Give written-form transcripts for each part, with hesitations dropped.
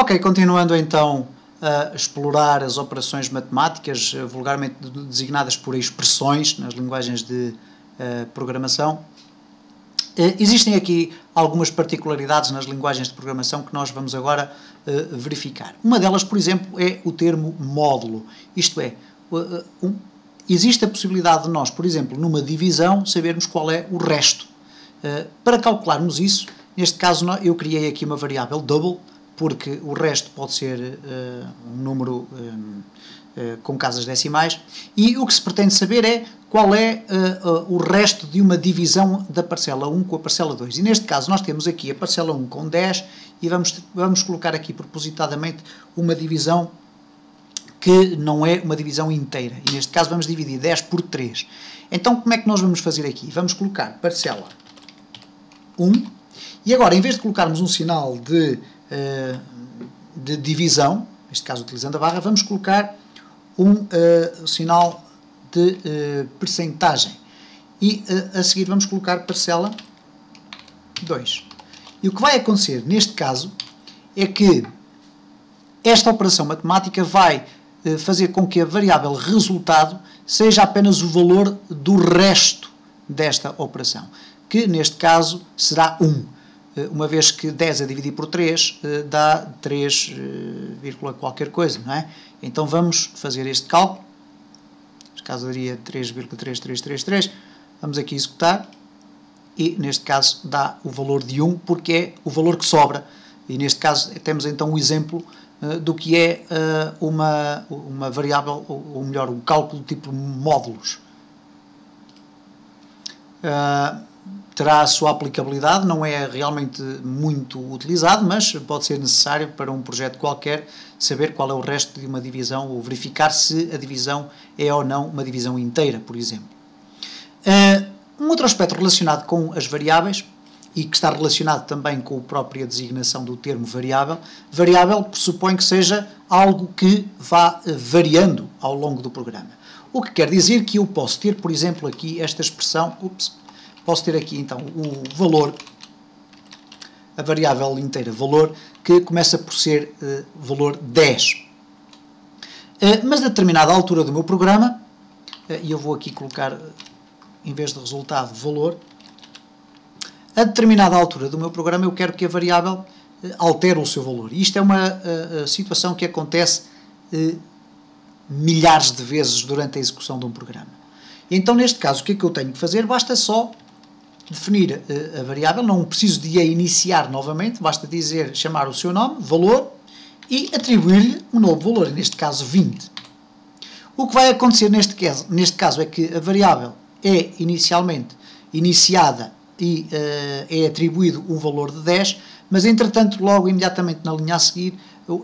Ok, continuando então a explorar as operações matemáticas, vulgarmente designadas por expressões nas linguagens de programação. Existem aqui algumas particularidades nas linguagens de programação que nós vamos agora verificar. Uma delas, por exemplo, é o termo módulo. Isto é, existe a possibilidade de nós, por exemplo, numa divisão, sabermos qual é o resto. Para calcularmos isso, neste caso eu criei aqui uma variável double, porque o resto pode ser um número com casas decimais, e o que se pretende saber é qual é o resto de uma divisão da parcela 1 com a parcela 2. E neste caso nós temos aqui a parcela 1 com 10 e vamos colocar aqui propositadamente uma divisão que não é uma divisão inteira. E neste caso vamos dividir 10 por 3. Então como é que nós vamos fazer aqui? Vamos colocar parcela 1 e agora em vez de colocarmos um sinal de divisão, neste caso utilizando a barra, vamos colocar um sinal de percentagem e a seguir vamos colocar parcela 2. E o que vai acontecer neste caso é que esta operação matemática vai fazer com que a variável resultado seja apenas o valor do resto desta operação, que neste caso será 1. Uma vez que 10 a dividir por 3 dá 3, qualquer coisa, não é? Então vamos fazer este cálculo. Neste caso daria 3,3333. Vamos aqui executar e neste caso dá o valor de 1 porque é o valor que sobra. E neste caso temos então um exemplo do que é uma variável, ou melhor, um cálculo tipo módulos. Terá a sua aplicabilidade, não é realmente muito utilizado, mas pode ser necessário para um projeto qualquer saber qual é o resto de uma divisão ou verificar se a divisão é ou não uma divisão inteira, por exemplo. Um outro aspecto relacionado com as variáveis e que está relacionado também com a própria designação do termo variável. Variável pressupõe que seja algo que vá variando ao longo do programa. O que quer dizer que eu posso ter, por exemplo, aqui esta expressão, posso ter aqui então o valor, a variável inteira valor, que começa por ser valor 10. Mas a determinada altura do meu programa, e eu vou aqui colocar, em vez de resultado, valor, a determinada altura do meu programa eu quero que a variável altere o seu valor. E isto é uma situação que acontece milhares de vezes durante a execução de um programa. E então, neste caso, o que é que eu tenho que fazer? Basta só definir a variável, não preciso de a iniciar novamente, basta dizer, chamar o seu nome, valor, e atribuir-lhe um novo valor, neste caso 20. O que vai acontecer neste caso é que a variável é inicialmente iniciada e é atribuído um valor de 10, mas entretanto, logo imediatamente na linha a seguir,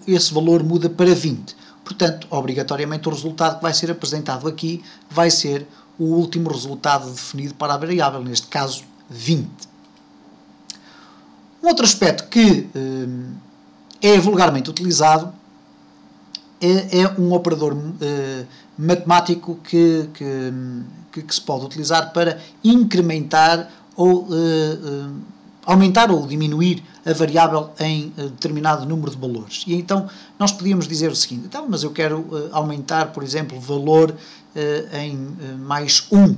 esse valor muda para 20. Portanto, obrigatoriamente o resultado que vai ser apresentado aqui vai ser o último resultado definido para a variável, neste caso 20. Um outro aspecto que é vulgarmente utilizado é um operador matemático que se pode utilizar para incrementar ou aumentar ou diminuir a variável em determinado número de valores. E então nós podíamos dizer o seguinte, então, mas eu quero aumentar, por exemplo, o valor em mais 1.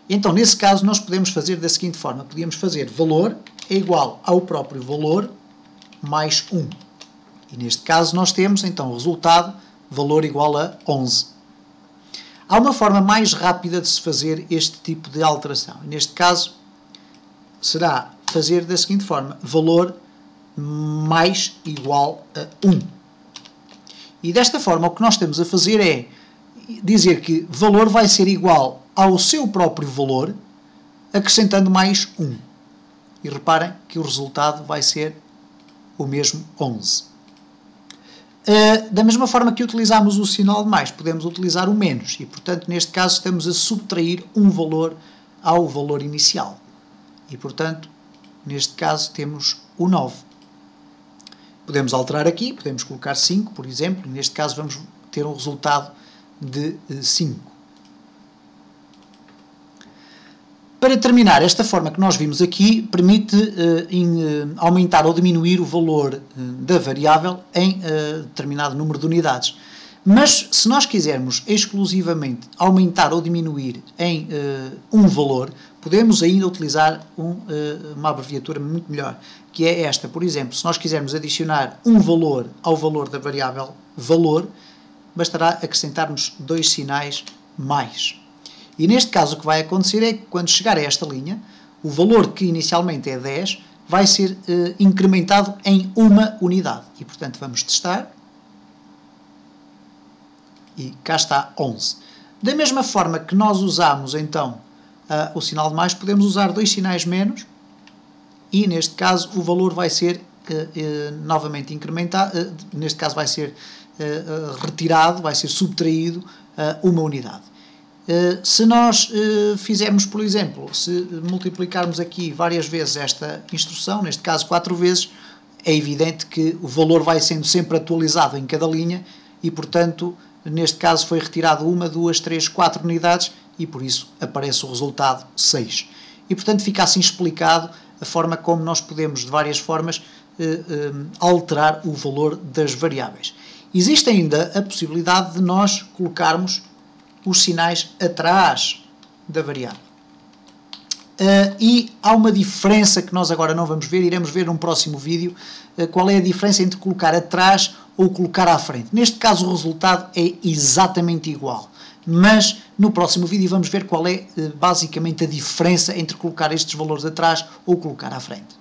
Então, nesse caso, nós podemos fazer da seguinte forma, podíamos fazer valor é igual ao próprio valor mais 1. E neste caso nós temos, então, o resultado, valor igual a 11. Há uma forma mais rápida de se fazer este tipo de alteração. Neste caso, será fazer da seguinte forma, valor mais igual a 1. E desta forma, o que nós estamos a fazer é dizer que valor vai ser igual ao seu próprio valor, acrescentando mais 1. E reparem que o resultado vai ser o mesmo 11. Da mesma forma que utilizamos o sinal de mais, podemos utilizar o menos. E, portanto, neste caso, estamos a subtrair um valor ao valor inicial. E, portanto, neste caso, temos o 9. Podemos alterar aqui, podemos colocar 5, por exemplo. Neste caso, vamos ter um resultado de 5. Para terminar, esta forma que nós vimos aqui permite aumentar ou diminuir o valor da variável em determinado número de unidades. Mas se nós quisermos exclusivamente aumentar ou diminuir em um valor, podemos ainda utilizar uma abreviatura muito melhor, que é esta. Por exemplo, se nós quisermos adicionar um valor ao valor da variável valor, bastará acrescentarmos 2 sinais mais. E neste caso o que vai acontecer é que quando chegar a esta linha, o valor que inicialmente é 10 vai ser incrementado em uma unidade. E portanto vamos testar. E cá está 11. Da mesma forma que nós usamos então o sinal de mais, podemos usar 2 sinais menos e neste caso o valor vai ser novamente incrementado, neste caso vai ser retirado, vai ser subtraído uma unidade. Se nós fizermos, por exemplo, se multiplicarmos aqui várias vezes esta instrução, neste caso 4 vezes, é evidente que o valor vai sendo sempre atualizado em cada linha e, portanto, neste caso foi retirado 1, 2, 3, 4 unidades e por isso aparece o resultado 6. E, portanto, fica assim explicado a forma como nós podemos, de várias formas, alterar o valor das variáveis. Existe ainda a possibilidade de nós colocarmos os sinais atrás da variável. E há uma diferença que nós agora não vamos ver, iremos ver num próximo vídeo, qual é a diferença entre colocar atrás ou colocar à frente. Neste caso o resultado é exatamente igual, mas no próximo vídeo vamos ver qual é basicamente a diferença entre colocar estes valores atrás ou colocar à frente.